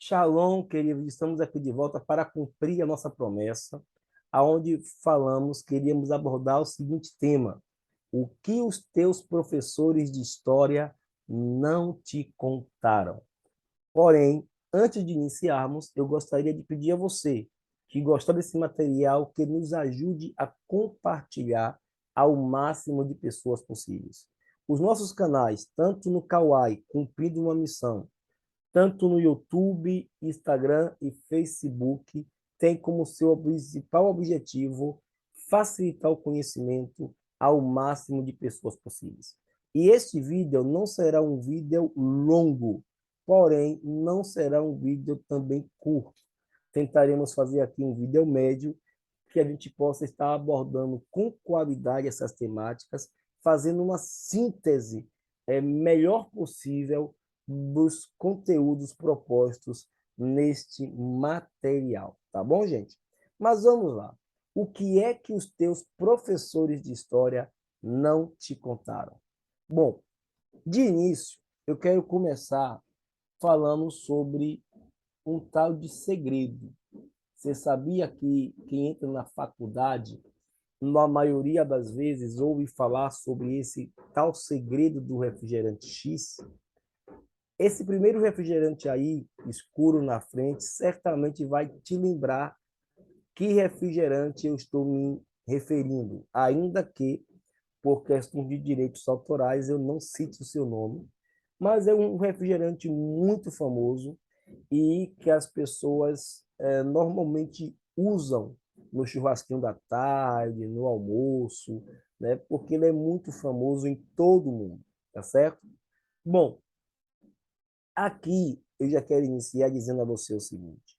Shalom, queridos, estamos aqui de volta para cumprir a nossa promessa, aonde falamos, queríamos abordar o seguinte tema: o que os teus professores de história não te contaram. Porém, antes de iniciarmos, eu gostaria de pedir a você que gostou desse material que nos ajude a compartilhar ao máximo de pessoas possíveis. Os nossos canais, tanto no Kawai, Cumprindo uma Missão, tanto no YouTube, Instagram e Facebook, tem como seu principal objetivo facilitar o conhecimento ao máximo de pessoas possíveis. E este vídeo não será um vídeo longo, porém não será um vídeo também curto. Tentaremos fazer aqui um vídeo médio que a gente possa estar abordando com qualidade essas temáticas, fazendo uma síntese melhor possível dos conteúdos propostos neste material, tá bom, gente? Mas vamos lá. O que é que os teus professores de história não te contaram? Bom, de início, eu quero começar falando sobre um tal de segredo. Você sabia que quem entra na faculdade, na maioria das vezes, ouve falar sobre esse tal segredo do refrigerante X? Esse primeiro refrigerante aí, escuro na frente, certamente vai te lembrar que refrigerante eu estou me referindo, ainda que, por questão de direitos autorais, eu não cite o seu nome, mas é um refrigerante muito famoso e que as pessoas normalmente usam no churrasquinho da tarde, no almoço, né? Porque ele é muito famoso em todo o mundo, tá certo? Bom, aqui eu já quero iniciar dizendo a você o seguinte: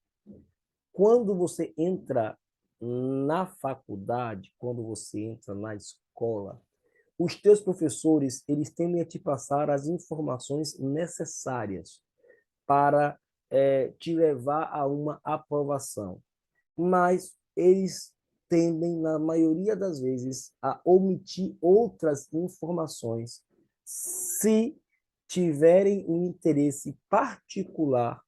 quando você entra na faculdade, quando você entra na escola, os teus professores, eles tendem a te passar as informações necessárias para te levar a uma aprovação. Mas eles tendem, na maioria das vezes, a omitir outras informações se tiverem um interesse particular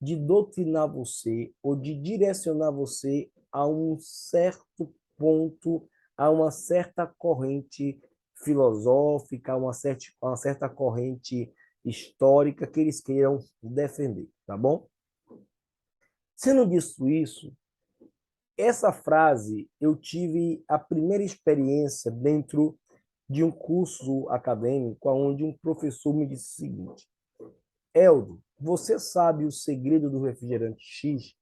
de doutrinar você ou de direcionar você a um certo ponto, a uma certa corrente filosófica, a uma certa corrente histórica que eles queiram defender, tá bom? Sendo dito isso, essa frase eu tive a primeira experiência dentro de um curso acadêmico, onde um professor me disse o seguinte: Eldo, você sabe o segredo do refrigerante X?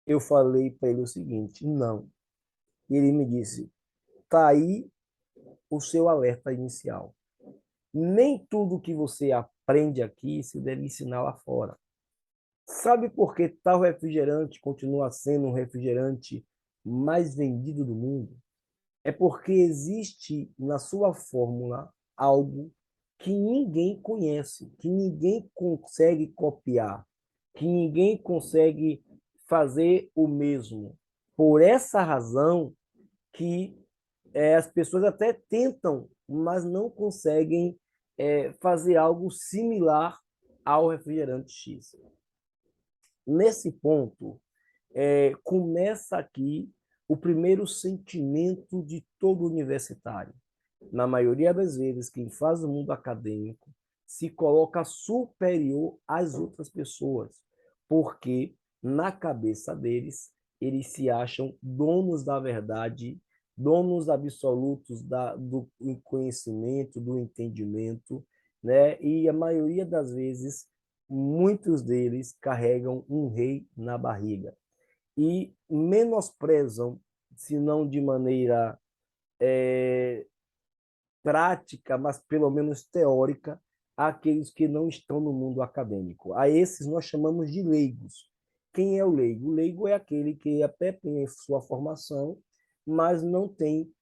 Eu falei para ele o seguinte: não. E ele me disse: tá aí o seu alerta inicial. Nem tudo que você aprende aqui se deve ensinar lá fora. Sabe por que tal refrigerante continua sendo um refrigerante mais vendido do mundo? É porque existe na sua fórmula algo que ninguém conhece, que ninguém consegue copiar, que ninguém consegue fazer o mesmo. Por essa razão que as pessoas até tentam, mas não conseguem fazer algo similar ao refrigerante X. Nesse ponto, começa aqui o primeiro sentimento de todo universitário. Na maioria das vezes, quem faz o mundo acadêmico se coloca superior às outras pessoas, porque na cabeça deles, eles se acham donos da verdade, donos absolutos do conhecimento, do entendimento, né? E a maioria das vezes, muitos deles carregam um rei na barriga e menosprezam, se não de maneira prática, mas pelo menos teórica, aqueles que não estão no mundo acadêmico. A esses nós chamamos de leigos. Quem é o leigo? O leigo é aquele que até tem sua formação, mas não tem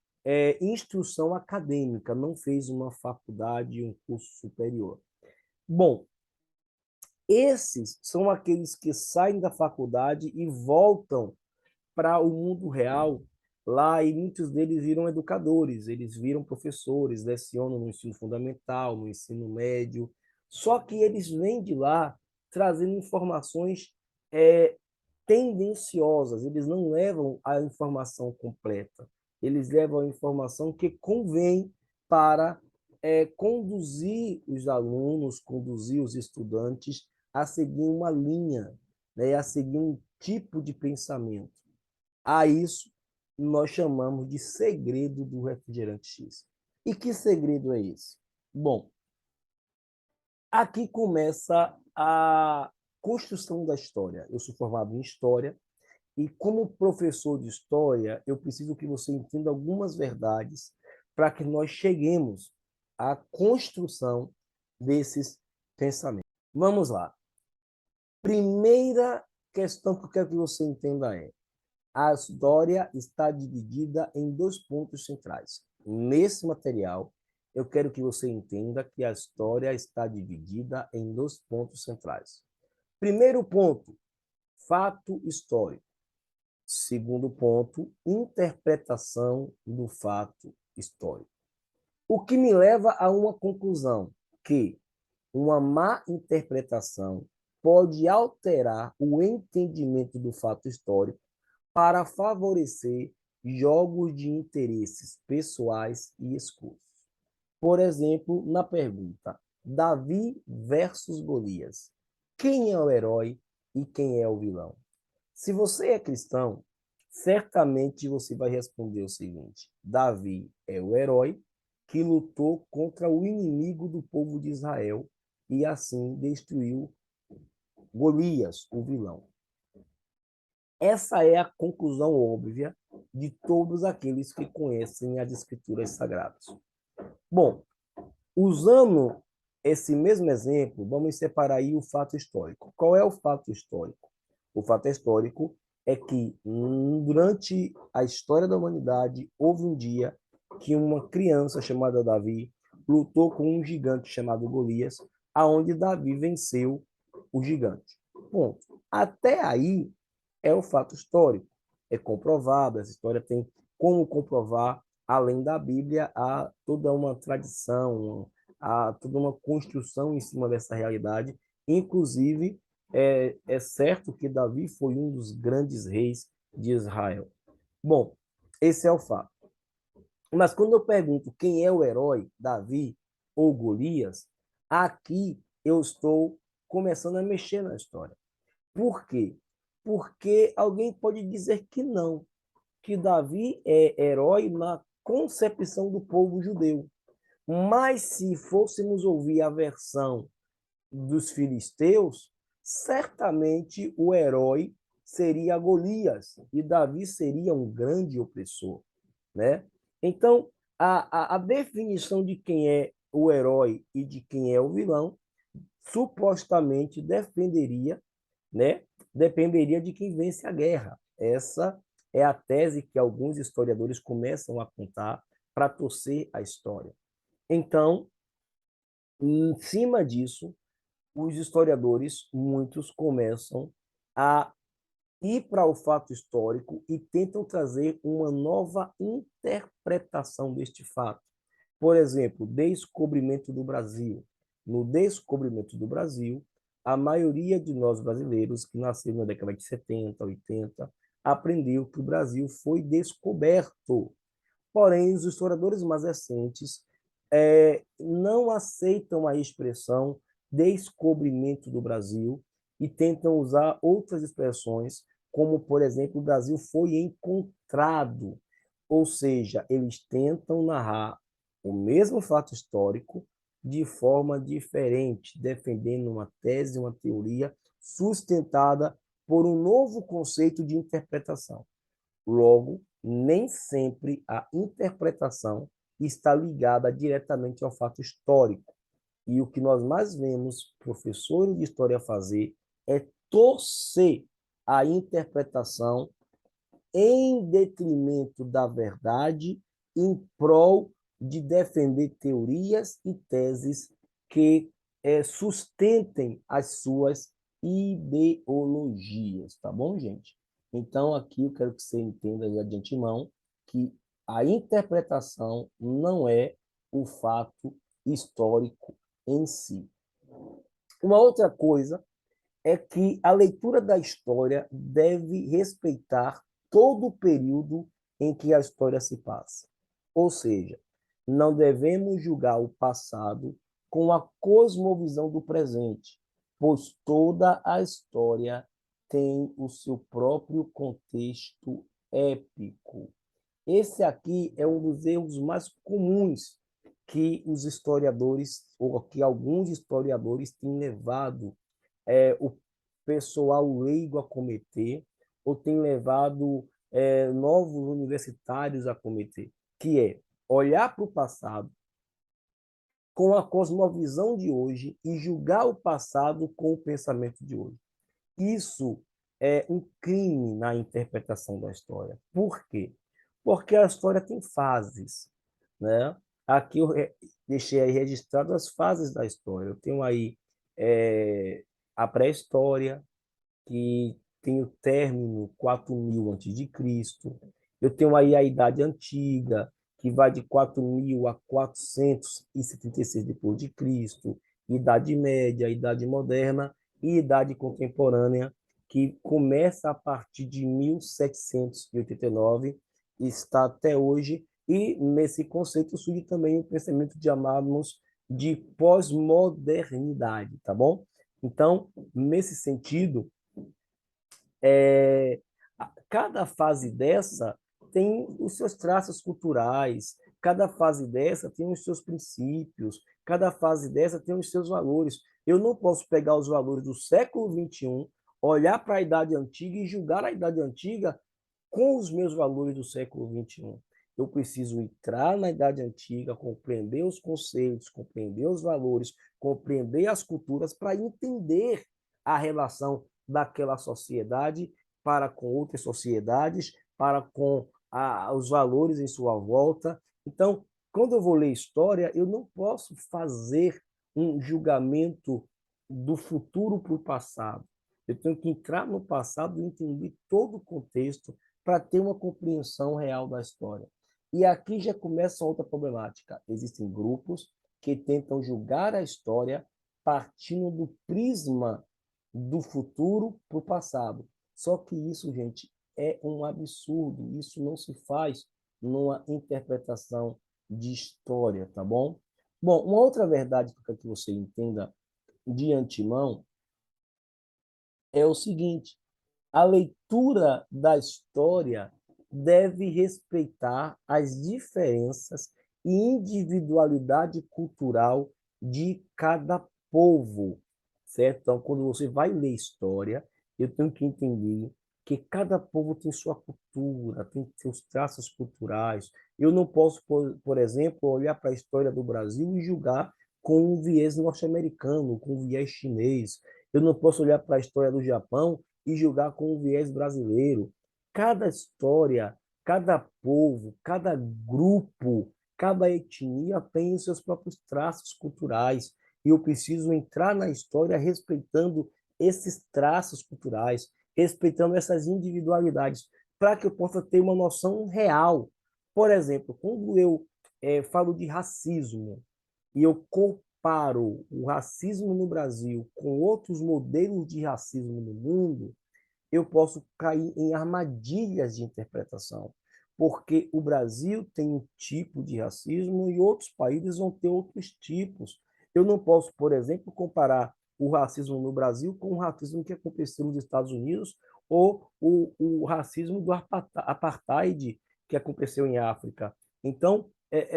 instrução acadêmica, não fez uma faculdade, um curso superior. Bom, esses são aqueles que saem da faculdade e voltam para o mundo real lá, e muitos deles viram educadores, eles viram professores, lecionam no ensino fundamental, no ensino médio, só que eles vêm de lá trazendo informações tendenciosas, eles não levam a informação completa, eles levam a informação que convém para conduzir os alunos, conduzir os estudantes a seguir uma linha, né, a seguir um tipo de pensamento. A isso nós chamamos de segredo do refrigerante X. E que segredo é esse? Bom, aqui começa a construção da história. Eu sou formado em História e, como professor de História, eu preciso que você entenda algumas verdades para que nós cheguemos à construção desses pensamentos. Vamos lá. Primeira questão que eu quero que você entenda é: a história está dividida em dois pontos centrais. Nesse material, eu quero que você entenda que a história está dividida em dois pontos centrais. Primeiro ponto, fato histórico. Segundo ponto, interpretação do fato histórico. O que me leva a uma conclusão, que uma má interpretação pode alterar o entendimento do fato histórico para favorecer jogos de interesses pessoais e escusos. Por exemplo, na pergunta Davi versus Golias, quem é o herói e quem é o vilão? Se você é cristão, certamente você vai responder o seguinte: Davi é o herói que lutou contra o inimigo do povo de Israel e assim destruiu Golias, o vilão. Essa é a conclusão óbvia de todos aqueles que conhecem as Escrituras Sagradas. Bom, usando esse mesmo exemplo, vamos separar aí o fato histórico. Qual é o fato histórico? O fato histórico é que, durante a história da humanidade, houve um dia que uma criança chamada Davi lutou com um gigante chamado Golias, aonde Davi venceu o gigante. Ponto. Até aí é o fato histórico. É comprovado, essa história tem como comprovar, além da Bíblia, há toda uma tradição, há toda uma construção em cima dessa realidade. Inclusive, é certo que Davi foi um dos grandes reis de Israel. Bom, esse é o fato. Mas quando eu pergunto quem é o herói, Davi ou Golias, aqui eu estou começando a mexer na história. Por quê? Porque alguém pode dizer que não, que Davi é herói na concepção do povo judeu. Mas se fôssemos ouvir a versão dos filisteus, certamente o herói seria Golias e Davi seria um grande opressor, né? Então, a definição de quem é o herói e de quem é o vilão supostamente defenderia, né? Dependeria de quem vence a guerra. Essa é a tese que alguns historiadores começam a apontar para torcer a história. Então, em cima disso, os historiadores, muitos, começam a ir para o fato histórico e tentam trazer uma nova interpretação deste fato. Por exemplo, descobrimento do Brasil. No descobrimento do Brasil, a maioria de nós brasileiros que nasceram na década de 70, 80, aprendeu que o Brasil foi descoberto. Porém, os historiadores mais recentes não aceitam a expressão descobrimento do Brasil e tentam usar outras expressões, como, por exemplo, o Brasil foi encontrado. Ou seja, eles tentam narrar o mesmo fato histórico de forma diferente, defendendo uma tese, uma teoria sustentada por um novo conceito de interpretação. Logo, nem sempre a interpretação está ligada diretamente ao fato histórico. E o que nós mais vemos professores de história fazer é torcer a interpretação em detrimento da verdade, em prol de defender teorias e teses que sustentem as suas ideologias, tá bom, gente? Então, aqui eu quero que você entenda já de antemão que a interpretação não é o fato histórico em si. Uma outra coisa é que a leitura da história deve respeitar todo o período em que a história se passa. Ou seja, não devemos julgar o passado com a cosmovisão do presente, pois toda a história tem o seu próprio contexto épico. Esse aqui é um dos erros mais comuns que os historiadores, ou que alguns historiadores têm levado o pessoal leigo a cometer, ou têm levado novos universitários a cometer, que é olhar para o passado com a cosmovisão de hoje e julgar o passado com o pensamento de hoje. Isso é um crime na interpretação da história. Por quê? Porque a história tem fases, né? Aqui eu deixei aí registrado as fases da história. Eu tenho aí a pré-história, que tem o término 4000 a.C. Eu tenho aí a Idade Antiga, que vai de 4000 a 476 depois de Cristo, Idade Média, Idade Moderna e Idade Contemporânea, que começa a partir de 1789 e está até hoje, e nesse conceito surge também o pensamento de chamarmos de pós-modernidade, tá bom? Então, nesse sentido, é, cada fase dessa tem os seus traços culturais, cada fase dessa tem os seus princípios, cada fase dessa tem os seus valores. Eu não posso pegar os valores do século XXI, olhar para a Idade Antiga e julgar a Idade Antiga com os meus valores do século XXI. Eu preciso entrar na Idade Antiga, compreender os conceitos, compreender os valores, compreender as culturas para entender a relação daquela sociedade para com outras sociedades, para com os valores em sua volta. Então, quando eu vou ler história, eu não posso fazer um julgamento do futuro para o passado. Eu tenho que entrar no passado e entender todo o contexto para ter uma compreensão real da história. E aqui já começa outra problemática. Existem grupos que tentam julgar a história partindo do prisma do futuro para o passado. Só que isso, gente, é um absurdo. Isso não se faz numa interpretação de história, tá bom? Bom, uma outra verdade que eu quero que você entenda de antemão é o seguinte: a leitura da história deve respeitar as diferenças e individualidade cultural de cada povo, certo? Então, quando você vai ler história, eu tenho que entender que cada povo tem sua cultura, tem seus traços culturais. Eu não posso, por exemplo, olhar para a história do Brasil e julgar com um viés norte-americano, com um viés chinês. Eu não posso olhar para a história do Japão e julgar com o viés brasileiro. Cada história, cada povo, cada grupo, cada etnia tem os seus próprios traços culturais. E eu preciso entrar na história respeitando esses traços culturais, respeitando essas individualidades, para que eu possa ter uma noção real. Por exemplo, quando eu falo de racismo e eu comparo o racismo no Brasil com outros modelos de racismo no mundo, eu posso cair em armadilhas de interpretação, porque o Brasil tem um tipo de racismo e outros países vão ter outros tipos. Eu não posso, por exemplo, comparar o racismo no Brasil com o racismo que aconteceu nos Estados Unidos ou o racismo do apartheid que aconteceu em África. Então,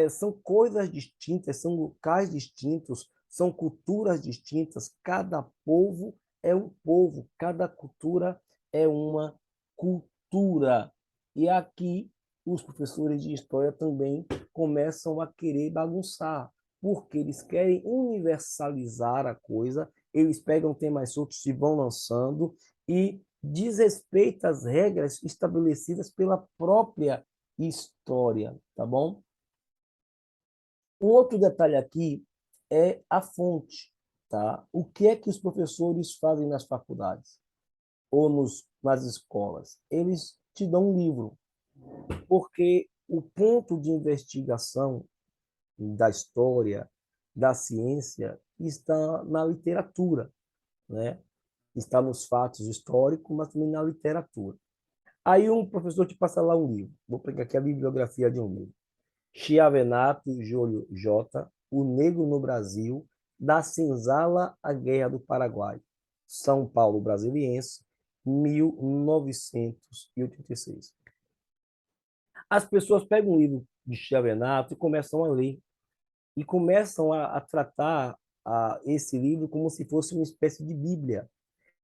são coisas distintas, são locais distintos, são culturas distintas. Cada povo é um povo, cada cultura é uma cultura. E aqui os professores de história também começam a querer bagunçar, porque eles querem universalizar a coisa, eles pegam temas soltos e vão lançando e desrespeita as regras estabelecidas pela própria história, tá bom? Um outro detalhe aqui é a fonte, tá? O que é que os professores fazem nas faculdades ou nas escolas? Eles te dão um livro, porque o ponto de investigação da história, da ciência, está na literatura, né? está nos fatos históricos, mas também na literatura. Aí um professor te passa lá um livro. Vou pegar aqui a bibliografia de um livro. Chiavenato, Júlio J. O Negro no Brasil, da Senzala à Guerra do Paraguai. São Paulo Brasiliense, 1986. As pessoas pegam um livro de Chiavenato e começam a ler. E começam a tratar esse livro como se fosse uma espécie de Bíblia,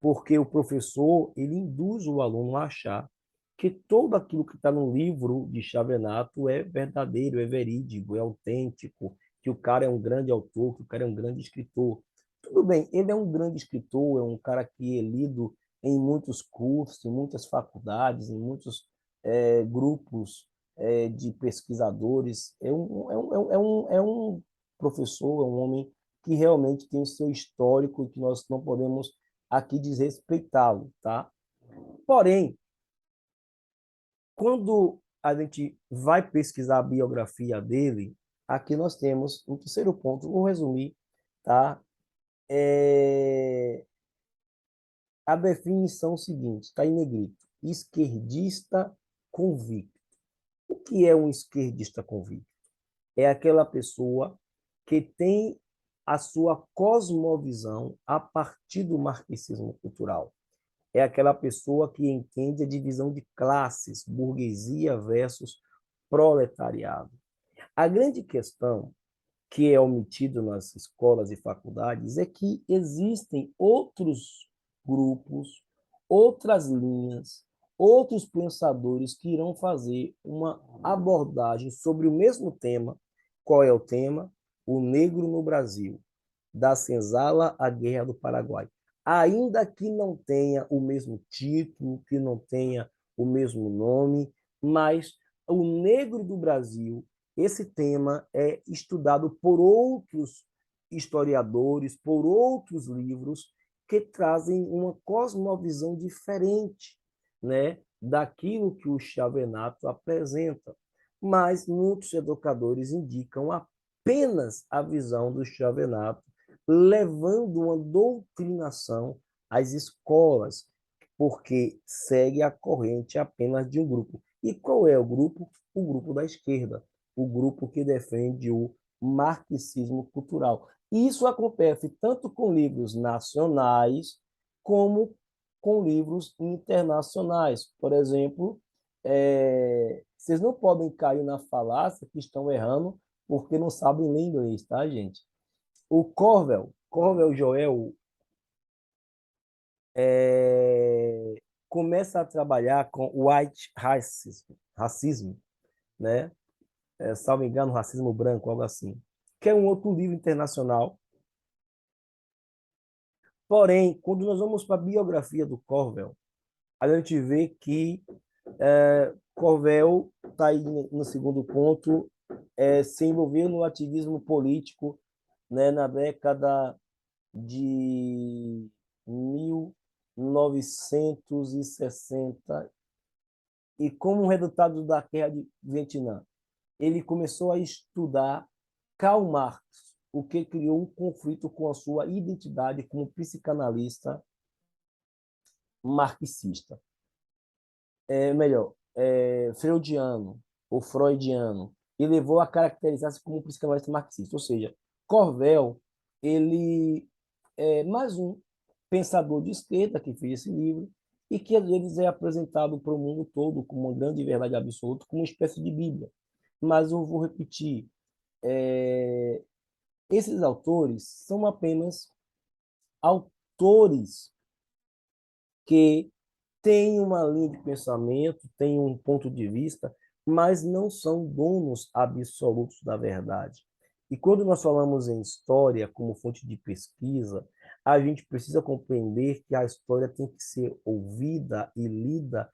porque o professor ele induz o aluno a achar que tudo aquilo que está no livro de Chavenato é verdadeiro, é verídico, é autêntico, que o cara é um grande autor, que o cara é um grande escritor. Tudo bem, ele é um grande escritor, é um cara que é lido em muitos cursos, em muitas faculdades, em muitos grupos de pesquisadores. É um professor, é um homem que realmente tem o seu histórico e que nós não podemos aqui desrespeitá-lo, tá? Porém, quando a gente vai pesquisar a biografia dele, aqui nós temos um terceiro ponto, vou resumir, tá? A definição seguinte, está em negrito, esquerdista convicto. O que é um esquerdista convicto? É aquela pessoa que tem a sua cosmovisão a partir do marxismo cultural. É aquela pessoa que entende a divisão de classes, burguesia versus proletariado. A grande questão que é omitido nas escolas e faculdades é que existem outros grupos, outras linhas, outros pensadores que irão fazer uma abordagem sobre o mesmo tema. Qual é o tema? O negro no Brasil, da senzala à Guerra do Paraguai. Ainda que não tenha o mesmo título, que não tenha o mesmo nome, mas o negro do Brasil, esse tema é estudado por outros historiadores, por outros livros que trazem uma cosmovisão diferente, né, daquilo que o Chavenato apresenta. Mas muitos educadores indicam apenas a visão do Chavenato, levando uma doutrinação às escolas, porque segue a corrente apenas de um grupo. E qual é o grupo? O grupo da esquerda, o grupo que defende o marxismo cultural. Isso acontece tanto com livros nacionais como com livros internacionais. Por exemplo, vocês não podem cair na falácia que estão errando porque não sabem ler inglês, tá, gente? O Corvel Joel, começa a trabalhar com white racismo, né? Salvo engano, racismo branco, algo assim, que é um outro livro internacional. Porém, quando nós vamos para a biografia do Corvel, a gente vê que Corvel está aí no segundo ponto, se envolveu no ativismo político, né, na década de 1960 e como resultado da guerra de Vietnã, ele começou a estudar Karl Marx, o que criou um conflito com a sua identidade como psicanalista marxista. Melhor, freudiano ou freudiano, e levou a caracterizar-se como um psicanalista marxista. Ou seja, Corvel, ele é mais um pensador de esquerda que fez esse livro e que às vezes é apresentado para o mundo todo como uma grande verdade absoluta, como uma espécie de Bíblia. Mas eu vou repetir, esses autores são apenas autores que têm uma linha de pensamento, têm um ponto de vista, mas não são donos absolutos da verdade. E quando nós falamos em história como fonte de pesquisa, a gente precisa compreender que a história tem que ser ouvida e lida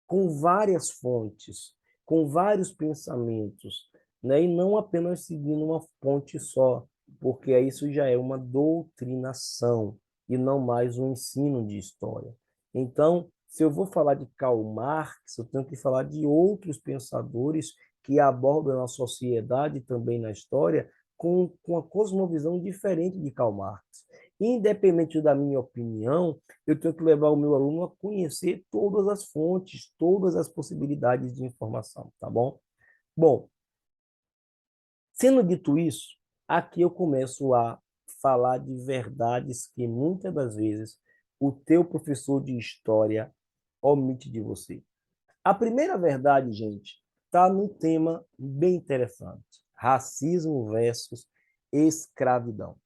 com várias fontes, com vários pensamentos, né? E não apenas seguindo uma fonte só, porque isso já é uma doutrinação e não mais um ensino de história. Então, se eu vou falar de Karl Marx, eu tenho que falar de outros pensadores que abordam a sociedade também na história com a cosmovisão diferente de Karl Marx. Independente da minha opinião, eu tenho que levar o meu aluno a conhecer todas as fontes, todas as possibilidades de informação, tá bom? Bom, sendo dito isso, aqui eu começo a falar de verdades que muitas das vezes o teu professor de história omite de você. A primeira verdade, gente, está num tema bem interessante: racismo versus escravidão.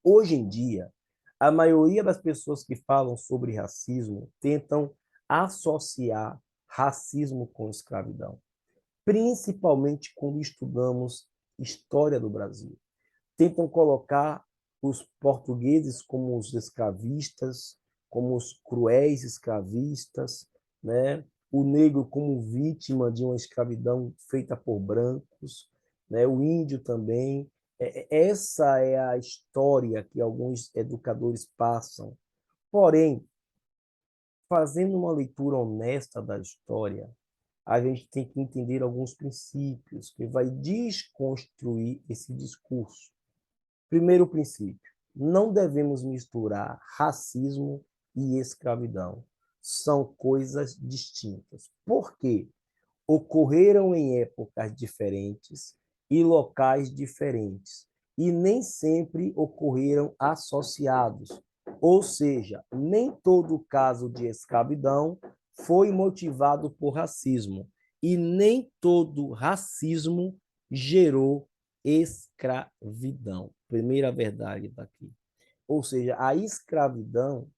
Hoje em dia, a maioria das pessoas que falam sobre racismo tentam associar racismo com escravidão, principalmente quando estudamos história do Brasil. Tentam colocar os portugueses como os escravistas, como os cruéis escravistas, né? O negro como vítima de uma escravidão feita por brancos, né? O índio também. Essa é a história que alguns educadores passam. Porém, fazendo uma leitura honesta da história, a gente tem que entender alguns princípios que vai desconstruir esse discurso. Primeiro princípio: não devemos misturar racismo e escravidão. São coisas distintas. Por quê? Ocorreram em épocas diferentes e locais diferentes, e nem sempre ocorreram associados. Ou seja, nem todo caso de escravidão foi motivado por racismo, e nem todo racismo gerou escravidão. Primeira verdade daqui. Ou seja, a escravidão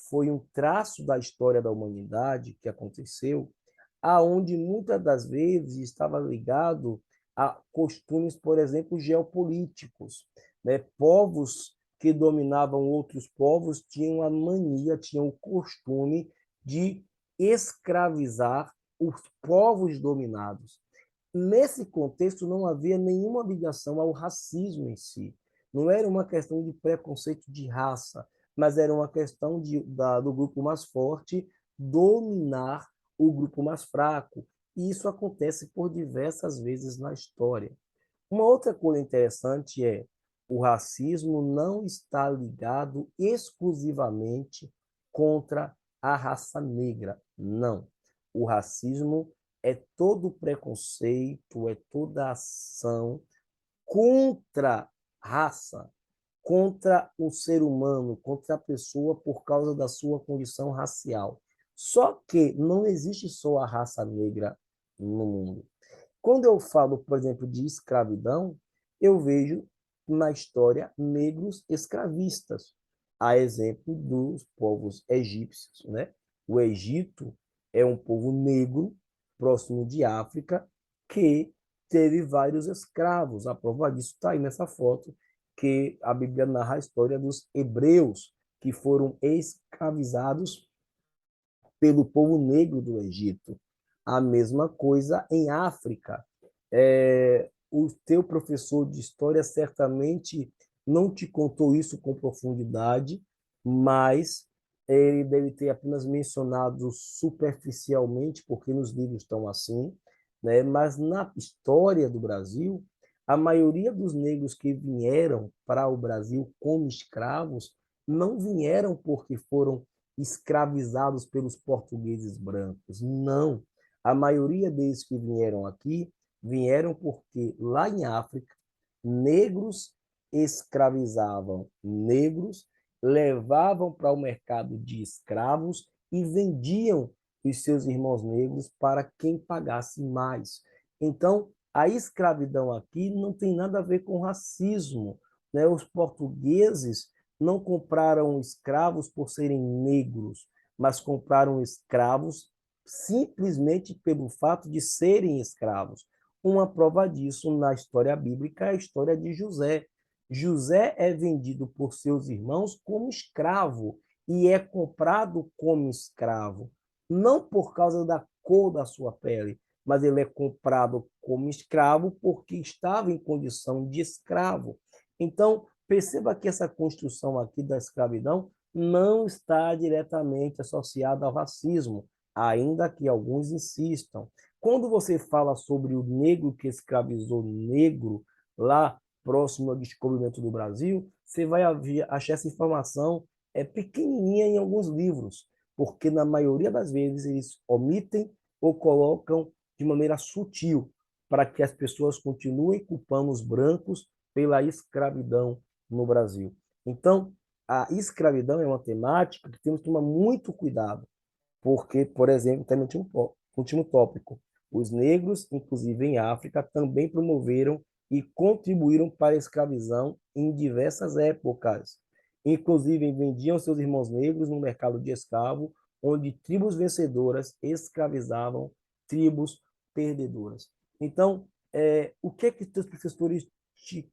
foi um traço da história da humanidade que aconteceu, aonde muitas das vezes estava ligado a costumes, por exemplo, geopolíticos, né? Povos que dominavam outros povos tinham a mania, tinham o costume de escravizar os povos dominados. Nesse contexto, não havia nenhuma ligação ao racismo em si. Não era uma questão de preconceito de raça, mas era uma questão do grupo mais forte dominar o grupo mais fraco. E isso acontece por diversas vezes na história. Uma outra coisa interessante é o racismo não está ligado exclusivamente contra a raça negra. Não. O racismo é todo preconceito, é toda ação contra a raça, contra o ser humano, contra a pessoa por causa da sua condição racial. Só que não existe só a raça negra no mundo. Quando eu falo, por exemplo, de escravidão, eu vejo na história negros escravistas, a exemplo dos povos egípcios, né? O Egito é um povo negro próximo de África que teve vários escravos. A prova disso está aí nessa foto que a Bíblia narra a história dos hebreus que foram escravizados pelo povo negro do Egito. A mesma coisa em África. O teu professor de história certamente não te contou isso com profundidade, mas ele deve ter apenas mencionado superficialmente, porque nos livros estão assim, né? Mas na história do Brasil, a maioria dos negros que vieram para o Brasil como escravos não vieram porque foram escravizados pelos portugueses brancos. Não. A maioria deles que vieram aqui vieram porque lá em África, negros escravizavam negros, levavam para o mercado de escravos e vendiam os seus irmãos negros para quem pagasse mais. Então, a escravidão aqui não tem nada a ver com racismo, né? Os portugueses não compraram escravos por serem negros, mas compraram escravos simplesmente pelo fato de serem escravos. Uma prova disso na história bíblica é a história de José. José é vendido por seus irmãos como escravo e é comprado como escravo, não por causa da cor da sua pele, mas ele é comprado como escravo porque estava em condição de escravo. Então, perceba que essa construção aqui da escravidão não está diretamente associada ao racismo, ainda que alguns insistam. Quando você fala sobre o negro que escravizou negro lá próximo ao descobrimento do Brasil, você vai achar essa informação pequenininha em alguns livros, porque na maioria das vezes eles omitem ou colocam de maneira sutil para que as pessoas continuem culpando os brancos pela escravidão no Brasil. Então, a escravidão é uma temática que temos que tomar muito cuidado, porque, por exemplo, tem um último tópico. Os negros, inclusive em África, também promoveram e contribuíram para a escravidão em diversas épocas. Inclusive, vendiam seus irmãos negros no mercado de escravo, onde tribos vencedoras escravizavam tribos perdedoras. Então, o que é que os professores de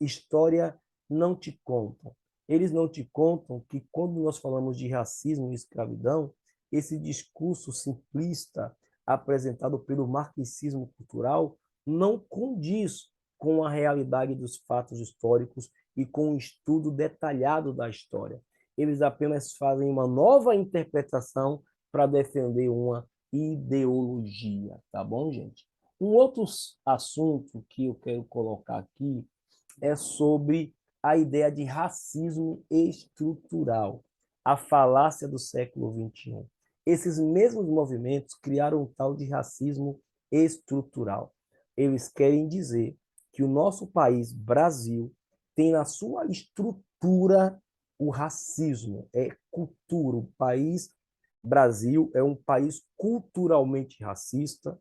história não te contam? Eles não te contam que quando nós falamos de racismo e escravidão, esse discurso simplista apresentado pelo marxismo cultural não condiz com a realidade dos fatos históricos e com um estudo detalhado da história. Eles apenas fazem uma nova interpretação para defender uma ideologia, tá bom, gente? Um outro assunto que eu quero colocar aqui é sobre a ideia de racismo estrutural, a falácia do século XXI. Esses mesmos movimentos criaram um tal de racismo estrutural. Eles querem dizer que o nosso país, Brasil, tem na sua estrutura o racismo, é cultura. O país Brasil é um país culturalmente racista,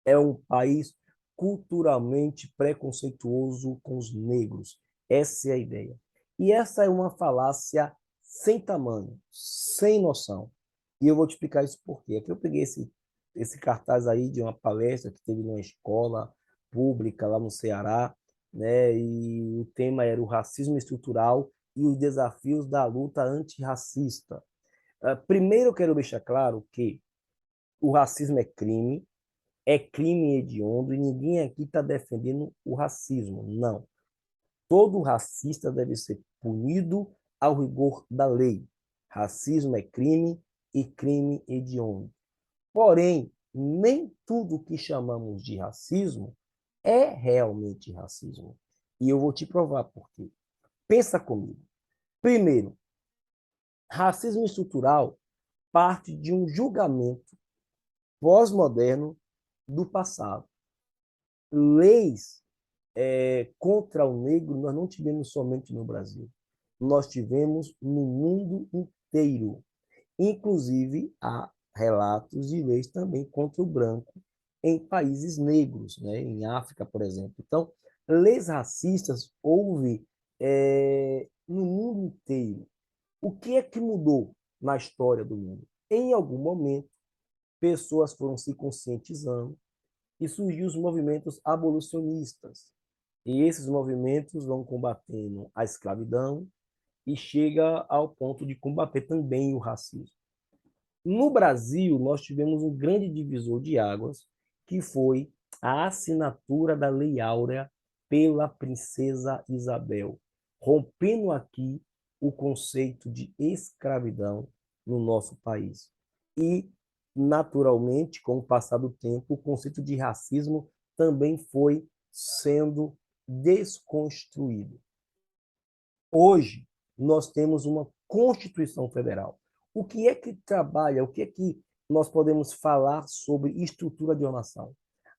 é um país culturalmente preconceituoso com os negros. Essa é a ideia. E essa é uma falácia sem tamanho, sem noção. E eu vou te explicar isso por quê. Aqui eu peguei esse cartaz aí de uma palestra que teve numa escola pública lá no Ceará, né? E o tema era o racismo estrutural e os desafios da luta antirracista. Primeiro eu quero deixar claro que o racismo é crime hediondo e ninguém aqui está defendendo o racismo. Não. Todo racista deve ser punido ao rigor da lei. Racismo é crime e crime hediondo. Porém, nem tudo que chamamos de racismo é realmente racismo. E eu vou te provar por quê. Pensa comigo. Primeiro, racismo estrutural parte de um julgamento pós-moderno do passado. Leis contra o negro nós não tivemos somente no Brasil. Nós tivemos no mundo inteiro. Inclusive, há relatos de leis também contra o branco em países negros, né? Em África, por exemplo. Então, leis racistas houve no mundo inteiro. O que é que mudou na história do mundo? Em algum momento, pessoas foram se conscientizando e surgiu os movimentos abolicionistas. E esses movimentos vão combatendo a escravidão e chega ao ponto de combater também o racismo. No Brasil, nós tivemos um grande divisor de águas, que foi a assinatura da Lei Áurea pela princesa Isabel, rompendo aqui o conceito de escravidão no nosso país. E, naturalmente, com o passar do tempo, o conceito de racismo também foi sendo desconstruído. Hoje, nós temos uma Constituição Federal. O que é que trabalha, o que é que nós podemos falar sobre estrutura de uma nação?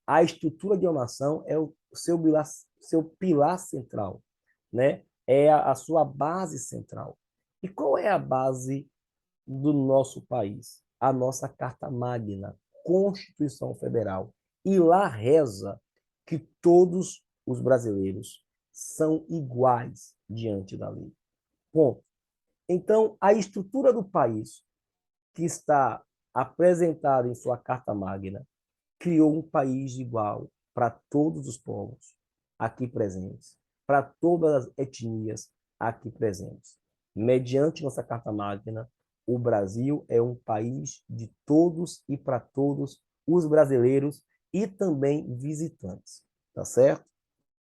A estrutura de uma nação é o seu pilar central, né? É a sua base central. E qual é a base do nosso país? A nossa Carta Magna, Constituição Federal. E lá reza que todos os brasileiros são iguais diante da lei. Ponto. Então, a estrutura do país que está apresentada em sua Carta Magna criou um país igual para todos os povos aqui presentes, para todas as etnias aqui presentes. Mediante nossa Carta Magna, o Brasil é um país de todos e para todos os brasileiros e também visitantes, tá certo?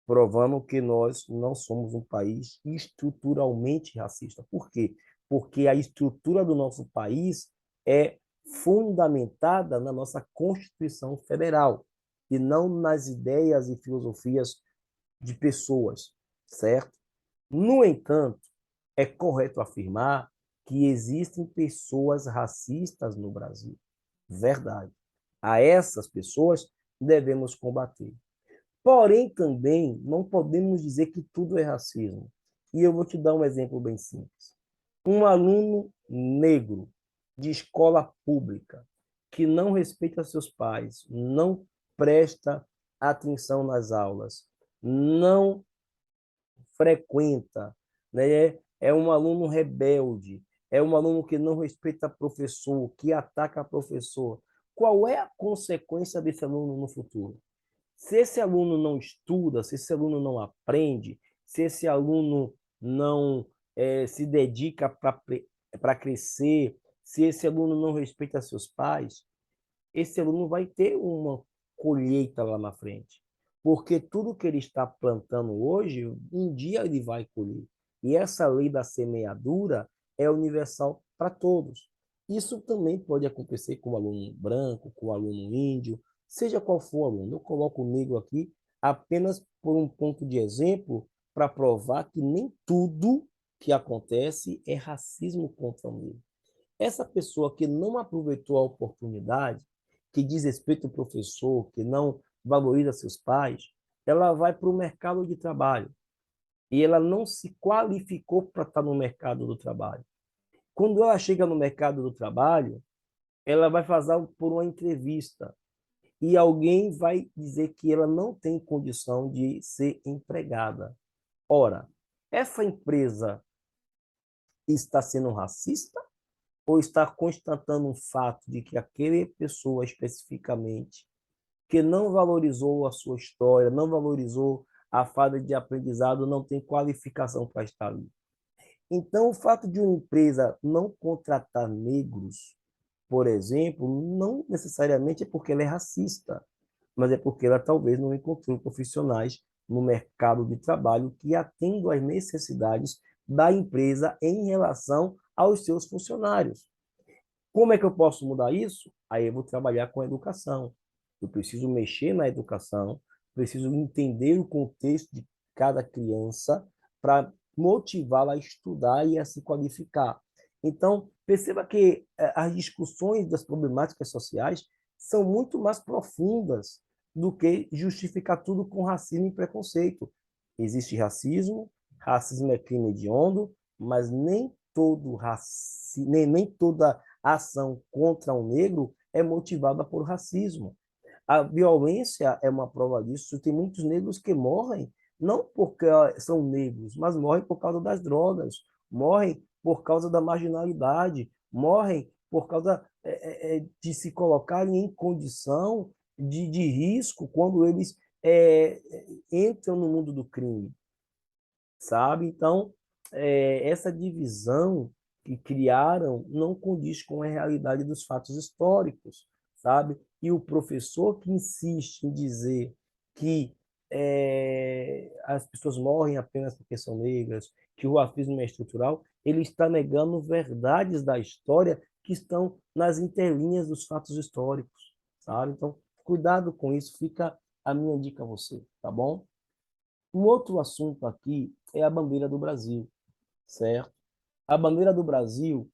Provando que nós não somos um país estruturalmente racista. Por quê? Porque a estrutura do nosso país é fundamentada na nossa Constituição Federal e não nas ideias e filosofias de pessoas, certo? No entanto, é correto afirmar que existem pessoas racistas no Brasil. Verdade. A essas pessoas devemos combater. Porém, também não podemos dizer que tudo é racismo. E eu vou te dar um exemplo bem simples. Um aluno negro de escola pública que não respeita seus pais, não presta atenção nas aulas, não frequenta, né? É um aluno rebelde, é um aluno que não respeita professor, que ataca professor. Qual é a consequência desse aluno no futuro? Se esse aluno não estuda, se esse aluno não aprende, se esse aluno não se dedica para crescer, se esse aluno não respeita seus pais, esse aluno vai ter uma colheita lá na frente. Porque tudo que ele está plantando hoje, um dia ele vai colher. E essa lei da semeadura é universal para todos. Isso também pode acontecer com o aluno branco, com o aluno índio, seja qual for o aluno. Eu coloco o negro aqui apenas por um ponto de exemplo para provar que nem tudo que acontece é racismo contra o negro. Essa pessoa que não aproveitou a oportunidade, que desrespeita o professor, que não valoriza seus pais, ela vai para o mercado de trabalho e ela não se qualificou para estar no mercado do trabalho. Quando ela chega no mercado do trabalho, ela vai fazer por uma entrevista e alguém vai dizer que ela não tem condição de ser empregada. Ora, essa empresa está sendo racista ou está constatando um fato de que aquela pessoa especificamente que não valorizou a sua história, não valorizou a falta de aprendizado, não tem qualificação para estar ali? Então, o fato de uma empresa não contratar negros, por exemplo, não necessariamente é porque ela é racista, mas é porque ela talvez não encontrou profissionais no mercado de trabalho que atendam às necessidades da empresa em relação aos seus funcionários. Como é que eu posso mudar isso? Aí eu vou trabalhar com a educação. Eu preciso mexer na educação, preciso entender o contexto de cada criança para motivá-la a estudar e a se qualificar. Então, perceba que as discussões das problemáticas sociais são muito mais profundas do que justificar tudo com racismo e preconceito. Existe racismo, racismo é crime hediondo, mas nem toda ação contra um negro é motivada por racismo. A violência é uma prova disso. Tem muitos negros que morrem não porque são negros, mas morrem por causa das drogas, morrem por causa da marginalidade, morrem por causa de se colocarem em condição de risco quando eles entram no mundo do crime, sabe? Então, essa divisão que criaram não condiz com a realidade dos fatos históricos, sabe? E o professor que insiste em dizer que as pessoas morrem apenas porque são negras, que o racismo é estrutural, ele está negando verdades da história que estão nas entrelinhas dos fatos históricos, sabe? Então, cuidado com isso, fica a minha dica a você, tá bom? Um outro assunto aqui é a bandeira do Brasil, certo? A bandeira do Brasil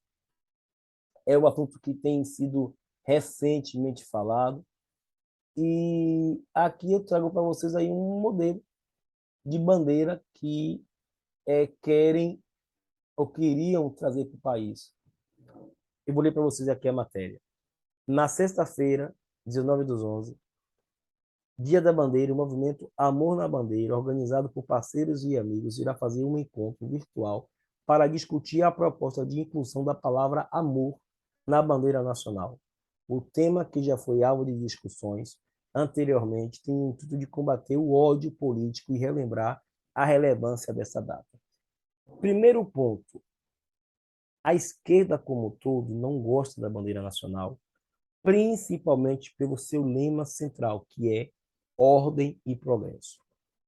é um assunto que tem sido recentemente falado e aqui eu trago para vocês aí um modelo de bandeira que querem ou queriam trazer para o país. Eu vou ler para vocês aqui a matéria. Na sexta-feira, 19/11, Dia da Bandeira, o movimento Amor na Bandeira, organizado por parceiros e amigos, irá fazer um encontro virtual para discutir a proposta de inclusão da palavra amor na bandeira nacional. O tema, que já foi alvo de discussões anteriormente, tem o intuito de combater o ódio político e relembrar a relevância dessa data. Primeiro ponto: a esquerda como um todo não gosta da bandeira nacional, principalmente pelo seu lema central, que é ordem e progresso.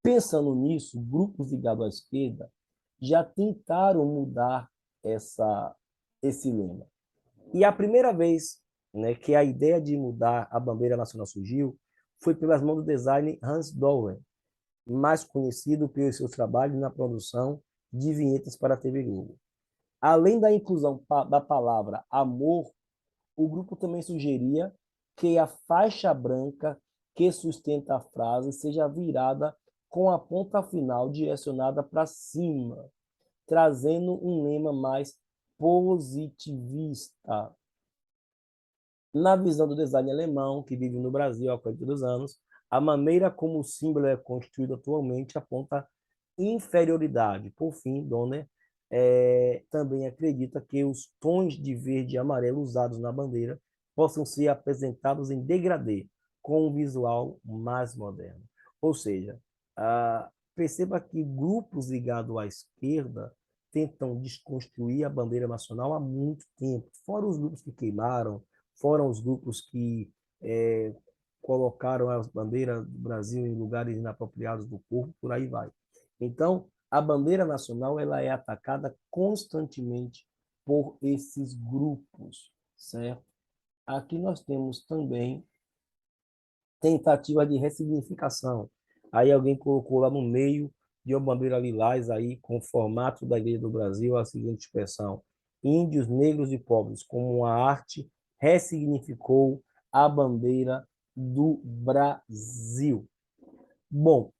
Pensando nisso, grupos ligados à esquerda já tentaram mudar esse lema. E a primeira vez, né, que a ideia de mudar a bandeira nacional surgiu foi pelas mãos do designer Hans Dowen, mais conhecido pelos seus trabalhos na produção de vinhetas para a TV Globo. Além da inclusão da palavra amor, o grupo também sugeria que a faixa branca que sustenta a frase seja virada com a ponta final direcionada para cima, trazendo um lema mais positivista. Na visão do design alemão, que vive no Brasil há 42 anos, a maneira como o símbolo é construído atualmente aponta inferioridade. Por fim, Donner também acredita que os tons de verde e amarelo usados na bandeira possam ser apresentados em degradê, com um visual mais moderno. Ou seja, perceba que grupos ligados à esquerda tentam desconstruir a bandeira nacional há muito tempo, fora os grupos que queimaram, foram os grupos que colocaram as bandeiras do Brasil em lugares inapropriados do corpo, por aí vai. Então, a bandeira nacional ela é atacada constantemente por esses grupos, certo? Aqui nós temos também tentativa de ressignificação. Aí alguém colocou lá no meio de uma bandeira lilás aí com o formato da Igreja do Brasil a seguinte expressão: índios, negros e pobres, como uma arte ressignificou a bandeira do Brasil. Bom,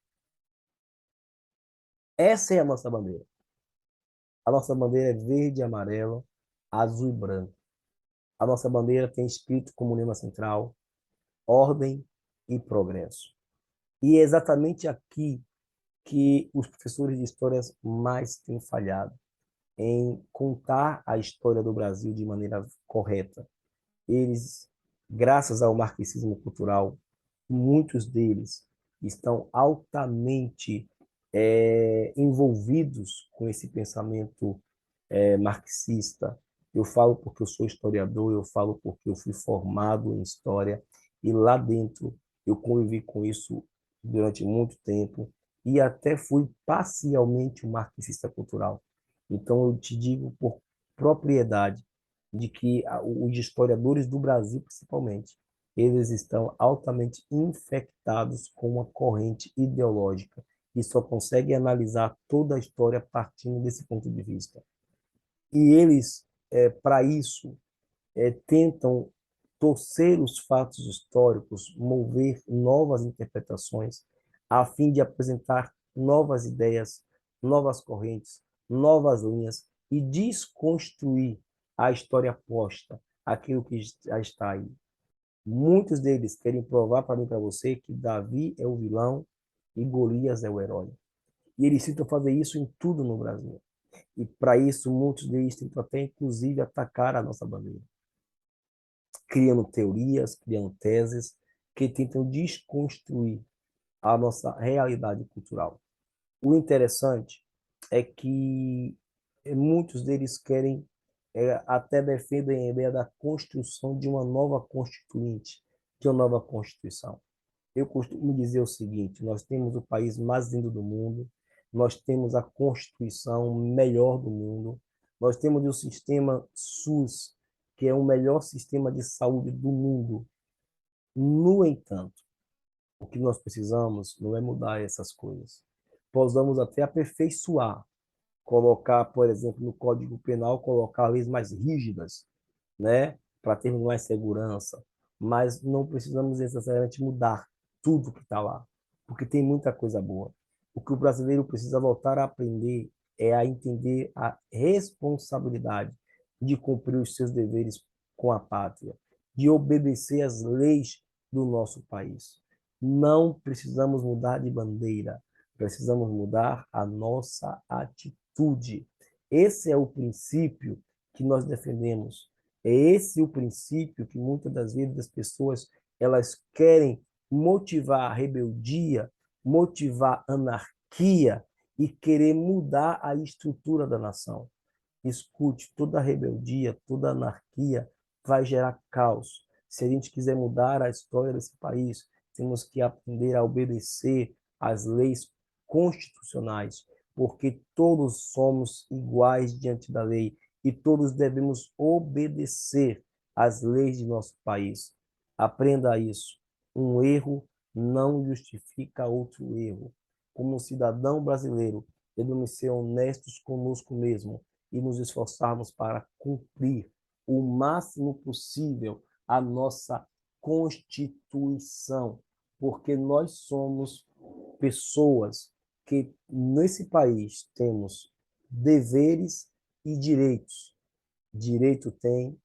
essa é a nossa bandeira. A nossa bandeira é verde, amarelo, azul e branco. A nossa bandeira tem escrito como lema central ordem e progresso. E é exatamente aqui que os professores de história mais têm falhado, em contar a história do Brasil de maneira correta. Eles, graças ao marxismo cultural, muitos deles estão altamente envolvidos com esse pensamento marxista. Eu falo porque eu sou historiador, eu falo porque eu fui formado em história e lá dentro eu convivi com isso durante muito tempo e até fui parcialmente um marxista cultural. Então eu te digo por propriedade de que os historiadores do Brasil, principalmente, eles estão altamente infectados com uma corrente ideológica e só conseguem analisar toda a história partindo desse ponto de vista. E eles, para isso, tentam torcer os fatos históricos, mover novas interpretações, a fim de apresentar novas ideias, novas correntes, novas linhas e desconstruir a história posta, aquilo que já está aí. Muitos deles querem provar para mim, para você, que Davi é o vilão e Golias é o herói. E eles tentam fazer isso em tudo no Brasil. E para isso, muitos deles tentam até, inclusive, atacar a nossa bandeira, criando teorias, criando teses que tentam desconstruir a nossa realidade cultural. O interessante é que muitos deles querem, até defendem a ideia da construção de uma nova constituinte, de uma nova constituição. Eu costumo dizer o seguinte: nós temos o país mais lindo do mundo, nós temos a Constituição melhor do mundo, nós temos o sistema SUS, que é o melhor sistema de saúde do mundo. No entanto, o que nós precisamos não é mudar essas coisas. Possamos até aperfeiçoar, colocar, por exemplo, no Código Penal, colocar leis mais rígidas, né, para termos mais segurança, mas não precisamos necessariamente mudar tudo que está lá, porque tem muita coisa boa. O que o brasileiro precisa voltar a aprender é a entender a responsabilidade de cumprir os seus deveres com a pátria, de obedecer às leis do nosso país. Não precisamos mudar de bandeira, precisamos mudar a nossa atitude. Esse é o princípio que nós defendemos. É esse o princípio que muitas das vezes as pessoas elas querem motivar a rebeldia, motivar a anarquia e querer mudar a estrutura da nação. Escute, toda rebeldia, toda anarquia vai gerar caos. Se a gente quiser mudar a história desse país, temos que aprender a obedecer às leis constitucionais, porque todos somos iguais diante da lei e todos devemos obedecer às leis de nosso país. Aprenda isso. Um erro não justifica outro erro. como um cidadão brasileiro, devemos ser honestos conosco mesmo e nos esforçarmos para cumprir o máximo possível a nossa Constituição, porque nós somos pessoas que nesse país temos deveres e direitos. Direito tem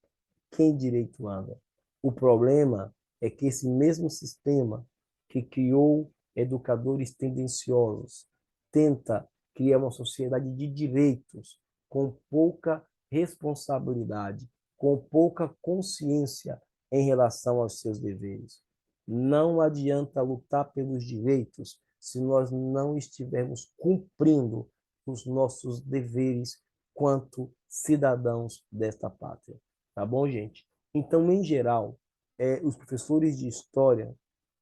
quem direito anda. O problema é que esse mesmo sistema que criou educadores tendenciosos tenta criar uma sociedade de direitos com pouca responsabilidade, com pouca consciência em relação aos seus deveres. Não adianta lutar pelos direitos se nós não estivermos cumprindo os nossos deveres quanto cidadãos desta pátria. Tá bom, gente? Então, em geral, os professores de história,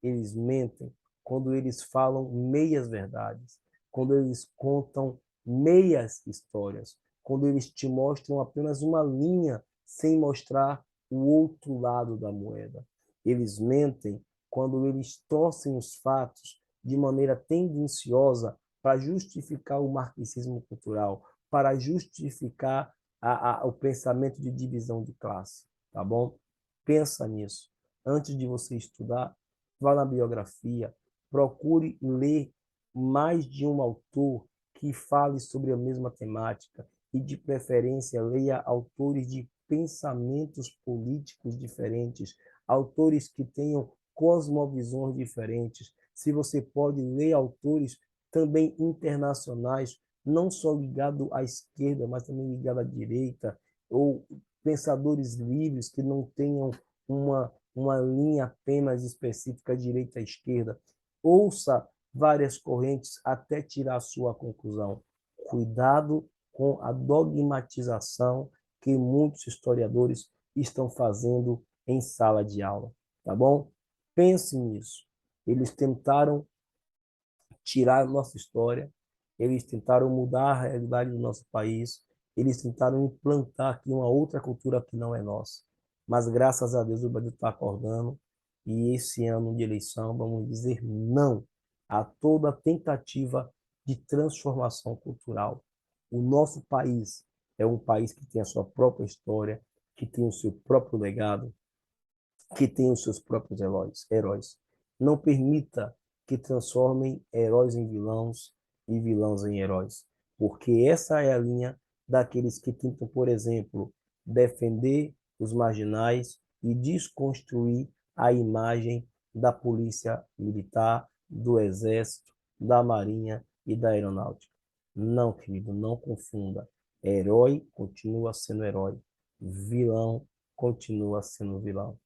eles mentem quando eles falam meias verdades, quando eles contam meias histórias, quando eles te mostram apenas uma linha sem mostrar o outro lado da moeda. Eles mentem quando eles torcem os fatos de maneira tendenciosa para justificar o marxismo cultural, para justificar o pensamento de divisão de classe, tá bom? Pensa nisso. Antes de você estudar, vá na biografia, procure ler mais de um autor que fale sobre a mesma temática e, de preferência, leia autores de pensamentos políticos diferentes, autores que tenham cosmovisões diferentes. Se você pode ler autores também internacionais, não só ligado à esquerda, mas também ligado à direita, ou pensadores livres que não tenham uma linha apenas específica direita à esquerda. Ouça várias correntes até tirar a sua conclusão. Cuidado com a dogmatização que muitos historiadores estão fazendo em sala de aula, tá bom? Pense nisso. Eles tentaram tirar a nossa história, eles tentaram mudar a realidade do nosso país, eles tentaram implantar aqui uma outra cultura que não é nossa. Mas, graças a Deus, o Brasil está acordando e esse ano de eleição vamos dizer não a toda tentativa de transformação cultural. O nosso país é um país que tem a sua própria história, que tem o seu próprio legado, que tem os seus próprios heróis. Não permita que transformem heróis em vilãos e vilãos em heróis, porque essa é a linha daqueles que tentam, por exemplo, defender os marginais e desconstruir a imagem da polícia militar, do exército, da marinha e da aeronáutica. Não, querido, não confunda. Herói continua sendo herói. Vilão continua sendo vilão.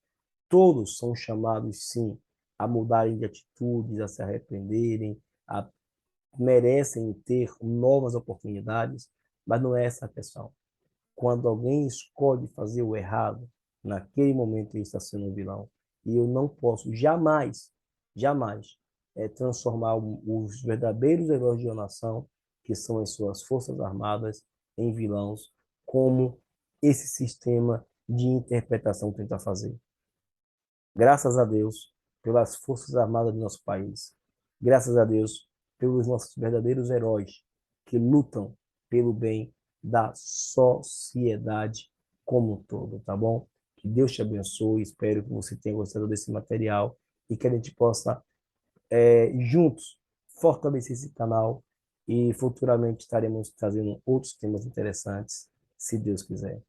Todos são chamados, sim, a mudarem de atitudes, a se arrependerem, a merecem ter novas oportunidades, mas não é essa a questão. Quando alguém escolhe fazer o errado, naquele momento ele está sendo um vilão. E eu não posso jamais, jamais, transformar os verdadeiros heróis de uma nação, que são as suas forças armadas, em vilãos, como esse sistema de interpretação tenta fazer. Graças a Deus pelas Forças Armadas do nosso país. Graças a Deus pelos nossos verdadeiros heróis que lutam pelo bem da sociedade como um todo, tá bom? Que Deus te abençoe. Espero que você tenha gostado desse material e que a gente possa, juntos, fortalecer esse canal e futuramente estaremos trazendo outros temas interessantes, se Deus quiser.